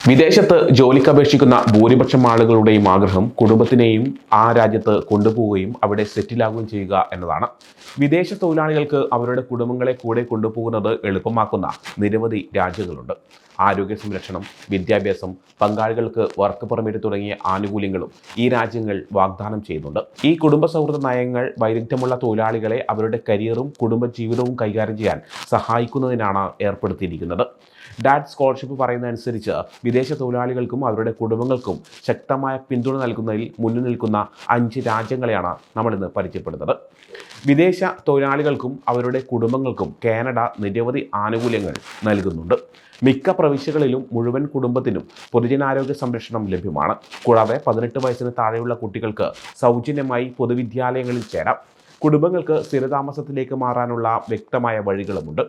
വിദേശത്ത് ജോലിക്ക് അപേക്ഷിക്കുന്ന ഭൂരിപക്ഷം ആളുകളുടെയും ആഗ്രഹം കുടുംബത്തിനെയും ആ രാജ്യത്ത് കൊണ്ടുപോവുകയും അവിടെ സെറ്റിലാകുകയും ചെയ്യുക എന്നതാണ്. വിദേശ തൊഴിലാളികൾക്ക് അവരുടെ കുടുംബങ്ങളെ കൂടെ കൊണ്ടുപോകുന്നത് എളുപ്പമാക്കുന്ന നിരവധി രാജ്യങ്ങളുണ്ട്. ആരോഗ്യ സംരക്ഷണം, വിദ്യാഭ്യാസം, പങ്കാളികൾക്ക് വർക്ക് പെർമിറ്റ് തുടങ്ങിയ ആനുകൂല്യങ്ങളും ഈ രാജ്യങ്ങൾ വാഗ്ദാനം ചെയ്യുന്നുണ്ട്. ഈ കുടുംബ സൗഹൃദ നയങ്ങൾ വൈദഗ്ധ്യമുള്ള തൊഴിലാളികളെ അവരുടെ കരിയറും കുടുംബജീവിതവും കൈകാര്യം ചെയ്യാൻ സഹായിക്കുന്നതിനാണ് ഏർപ്പെടുത്തിയിരിക്കുന്നത്. ഡാഡ് സ്കോളർഷിപ്പ് പറയുന്നതനുസരിച്ച് വിദേശ തൊഴിലാളികൾക്കും അവരുടെ കുടുംബങ്ങൾക്കും ശക്തമായ പിന്തുണ നൽകുന്നതിൽ മുന്നിൽ നിൽക്കുന്ന 5 രാജ്യങ്ങളെയാണ് നമ്മളിന്ന് പരിചയപ്പെടുന്നത്. വിദേശ തൊഴിലാളികൾക്കും അവരുടെ കുടുംബങ്ങൾക്കും കാനഡ നിരവധി ആനുകൂല്യങ്ങൾ നൽകുന്നുണ്ട്. മിക്ക പ്രവിശ്യകളിലും മുഴുവൻ കുടുംബത്തിനും പൊതുജനാരോഗ്യ സംരക്ഷണം ലഭ്യമാണ്. കൂടാതെ 18 വയസ്സിന് താഴെയുള്ള കുട്ടികൾക്ക് സൗജന്യമായി പൊതുവിദ്യാലയങ്ങളിൽ ചേരാം. കുടുംബങ്ങൾക്ക് സ്ഥിരതാമസത്തിലേക്ക് മാറാനുള്ള വ്യക്തമായ വഴികളുമുണ്ട്.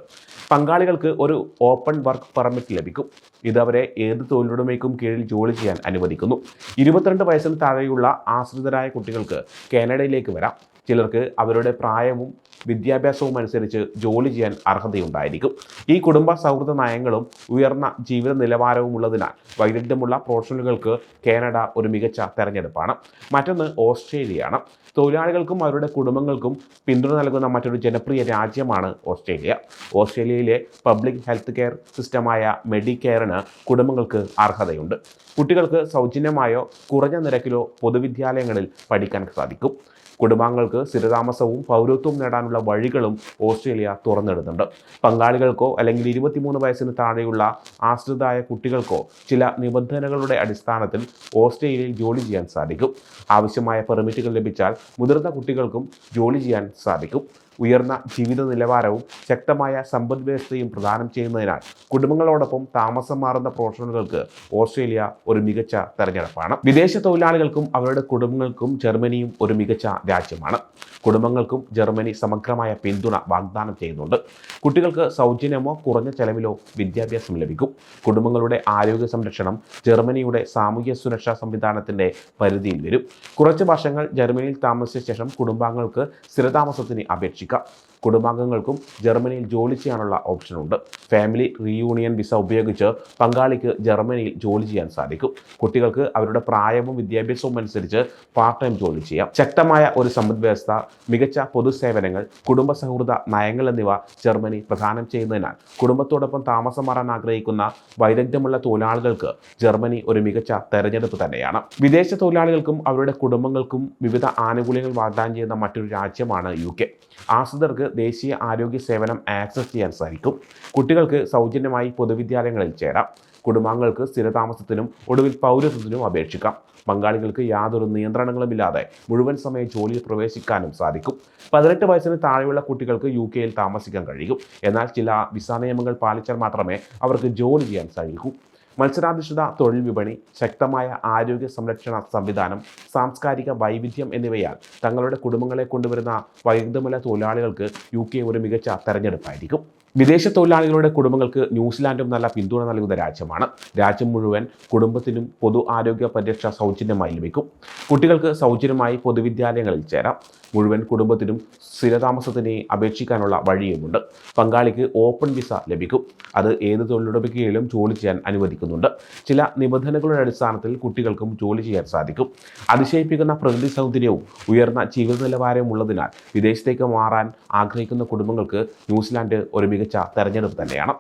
പങ്കാളികൾക്ക് ഒരു ഓപ്പൺ വർക്ക് പെർമിറ്റ് ലഭിക്കും. ഇത് അവരെ ഏത് തൊഴിലുടമയ്ക്കും കീഴിൽ ജോലി ചെയ്യാൻ അനുവദിക്കുന്നു. 22 വയസ്സിന് താഴെയുള്ള ആശ്രിതരായ കുട്ടികൾക്ക് കാനഡയിലേക്ക് വരാം. ചിലർക്ക് അവരുടെ പ്രായവും വിദ്യാഭ്യാസവും അനുസരിച്ച് ജോലി ചെയ്യാൻ അർഹതയുണ്ടായിരിക്കും. ഈ കുടുംബ സൗഹൃദ നയങ്ങളും ഉയർന്ന ജീവിത നിലവാരവും ഉള്ളതിനാൽ വൈദഗ്ധ്യമുള്ള പ്രൊഫഷണലുകൾക്ക് കാനഡ ഒരു മികച്ച തെരഞ്ഞെടുപ്പാണ്. മറ്റൊന്ന് ഓസ്ട്രേലിയയാണ്. തൊഴിലാളികൾക്കും അവരുടെ കുടുംബങ്ങൾക്കും പിന്തുണ നൽകുന്ന മറ്റൊരു ജനപ്രിയ രാജ്യമാണ് ഓസ്ട്രേലിയ. ഓസ്ട്രേലിയയിലെ പബ്ലിക് ഹെൽത്ത് കെയർ സിസ്റ്റമായ മെഡിക്കെയറിന് കുടുംബങ്ങൾക്ക് അർഹതയുണ്ട്. കുട്ടികൾക്ക് സൗജന്യമായോ കുറഞ്ഞ നിരക്കിലോ പൊതുവിദ്യാലയങ്ങളിൽ പഠിക്കാൻ സാധിക്കും. കുടുംബാംഗങ്ങൾക്ക് സ്ഥിരതാമസവും പൗരത്വവും നേടാനുള്ള വഴികളും ഓസ്ട്രേലിയ തുറന്നിടുന്നുണ്ട്. പങ്കാളികൾക്കോ അല്ലെങ്കിൽ 23 വയസ്സിന് താഴെയുള്ള ആശ്രിതരായ കുട്ടികൾക്കോ ചില നിബന്ധനകളുടെ അടിസ്ഥാനത്തിൽ ഓസ്ട്രേലിയയിൽ ജോലി ചെയ്യാൻ സാധിക്കും. ആവശ്യമായ പെർമിറ്റുകൾ ലഭിച്ചാൽ മുതിർന്ന കുട്ടികൾക്കും ജോലി ചെയ്യാൻ സാധിക്കും. ഉയർന്ന ജീവിത നിലവാരവും ശക്തമായ സമ്പദ് വ്യവസ്ഥയും പ്രദാനം ചെയ്യുന്നതിനാൽ കുടുംബങ്ങളോടൊപ്പം താമസം മാറുന്ന പ്രൊഫഷണലുകൾക്ക് ഓസ്ട്രേലിയ ഒരു മികച്ച തെരഞ്ഞെടുപ്പാണ്. വിദേശ തൊഴിലാളികൾക്കും അവരുടെ കുടുംബങ്ങൾക്കും ജർമ്മനിയും ഒരു മികച്ച രാജ്യമാണ്. കുടുംബങ്ങൾക്കും ജർമ്മനി സമഗ്രമായ പിന്തുണ വാഗ്ദാനം ചെയ്യുന്നുണ്ട്. കുട്ടികൾക്ക് സൗജന്യമോ കുറഞ്ഞ ചെലവിലോ വിദ്യാഭ്യാസം ലഭിക്കും. കുടുംബങ്ങളുടെ ആരോഗ്യ സംരക്ഷണം ജർമ്മനിയുടെ സാമൂഹ്യ സുരക്ഷാ സംവിധാനത്തിൻ്റെ പരിധിയിൽ വരും. കുറച്ച് വർഷങ്ങൾ ജർമ്മനിയിൽ താമസിച്ച ശേഷം കുടുംബാംഗങ്ങൾക്ക് സ്ഥിരതാമസത്തിന് അപേക്ഷിക്കാം. കുടുംബാംഗങ്ങൾക്കും ജർമ്മനിയിൽ ജോലി ചെയ്യാനുള്ള ഓപ്ഷനുണ്ട്. ഫാമിലി റീയൂണിയൻ വിസ ഉപയോഗിച്ച് പങ്കാളിക്ക് ജർമ്മനിയിൽ ജോലി ചെയ്യാൻ സാധിക്കും. കുട്ടികൾക്ക് അവരുടെ പ്രായവും വിദ്യാഭ്യാസവും അനുസരിച്ച് പാർട്ട് ടൈം ജോലി ചെയ്യാം. ശക്തമായ ഒരു സമ്പദ് വ്യവസ്ഥ, മികച്ച പൊതുസേവനങ്ങൾ, കുടുംബ സൗഹൃദ നയങ്ങൾ എന്നിവ ജർമ്മനി പ്രദാനം ചെയ്യുന്നതിനാൽ കുടുംബത്തോടൊപ്പം താമസം മാറാൻ ആഗ്രഹിക്കുന്ന വൈദഗ്ധ്യമുള്ള തൊഴിലാളികൾക്ക് ജർമ്മനി ഒരു മികച്ച തെരഞ്ഞെടുപ്പ് തന്നെയാണ്. വിദേശ തൊഴിലാളികൾക്കും അവരുടെ കുടുംബങ്ങൾക്കും വിവിധ ആനുകൂല്യങ്ങൾ വാഗ്ദാനം ചെയ്യുന്ന മറ്റൊരു രാജ്യമാണ് UK. ആശ്രിതർക്ക് ദേശീയ ആരോഗ്യ സേവനം ആക്സസ് ചെയ്യാൻ സാധിക്കും. കുട്ടികൾക്ക് സൗജന്യമായി പൊതുവിദ്യാലയങ്ങളിൽ ചേരാം. കുടുംബാംഗങ്ങൾക്ക് സ്ഥിരതാമസത്തിനും ഒടുവിൽ പൗരത്വത്തിനും അപേക്ഷിക്കാം. പങ്കാളികൾക്ക് യാതൊരു നിയന്ത്രണങ്ങളുമില്ലാതെ മുഴുവൻ സമയ ജോലിയിൽ പ്രവേശിക്കാനും സാധിക്കും. 18 വയസ്സിന് താഴെയുള്ള കുട്ടികൾക്ക് UK-യിൽ താമസിക്കാൻ കഴിയും. എന്നാൽ ചില വിസ നിയമങ്ങൾ പാലിച്ചാൽ മാത്രമേ അവർക്ക് ജോലി ചെയ്യാൻ സാധിക്കൂ. മത്സരാധിഷ്ഠിത തൊഴിൽ വിപണി, ശക്തമായ ആരോഗ്യ സംരക്ഷണ സംവിധാനം, സാംസ്കാരിക വൈവിധ്യം എന്നിവയാൽ തങ്ങളുടെ കുടുംബങ്ങളെ കൊണ്ടുവരുന്ന വൈദഗ്ധ്യമുള്ള തൊഴിലാളികൾക്ക് UK ഒരു മികച്ച തെരഞ്ഞെടുപ്പായിരിക്കും. വിദേശ തൊഴിലാളികളുടെ കുടുംബങ്ങൾക്ക് ന്യൂസിലാൻഡും നല്ല പിന്തുണ നൽകുന്ന രാജ്യമാണ്. രാജ്യം മുഴുവൻ കുടുംബത്തിനും പൊതു ആരോഗ്യ പരിരക്ഷ സൗജന്യമായി ലഭിക്കും. കുട്ടികൾക്ക് സൗജന്യമായി പൊതുവിദ്യാലയങ്ങളിൽ ചേരാം. മുഴുവൻ കുടുംബത്തിനും സ്ഥിരതാമസത്തിന് അപേക്ഷിക്കാനുള്ള വഴിയുമുണ്ട്. പങ്കാളിക്ക് ഓപ്പൺ വിസ ലഭിക്കും. അത് ഏത് തൊഴിലുടമയ്ക്കും ജോലി ചെയ്യാൻ അനുവദിക്കുന്നുണ്ട്. ചില നിബന്ധനകളുടെ അടിസ്ഥാനത്തിൽ കുട്ടികൾക്കും ജോലി ചെയ്യാൻ സാധിക്കും. അതിശയിപ്പിക്കുന്ന പ്രകൃതി സൗന്ദര്യവും ഉയർന്ന ജീവിത നിലവാരവും ഉള്ളതിനാൽ വിദേശത്തേക്ക് മാറാൻ ആഗ്രഹിക്കുന്ന കുടുംബങ്ങൾക്ക് ന്യൂസിലാൻഡ് ഒരു മികച്ച തെരഞ്ഞെടുപ്പ് തന്നെയാണ്.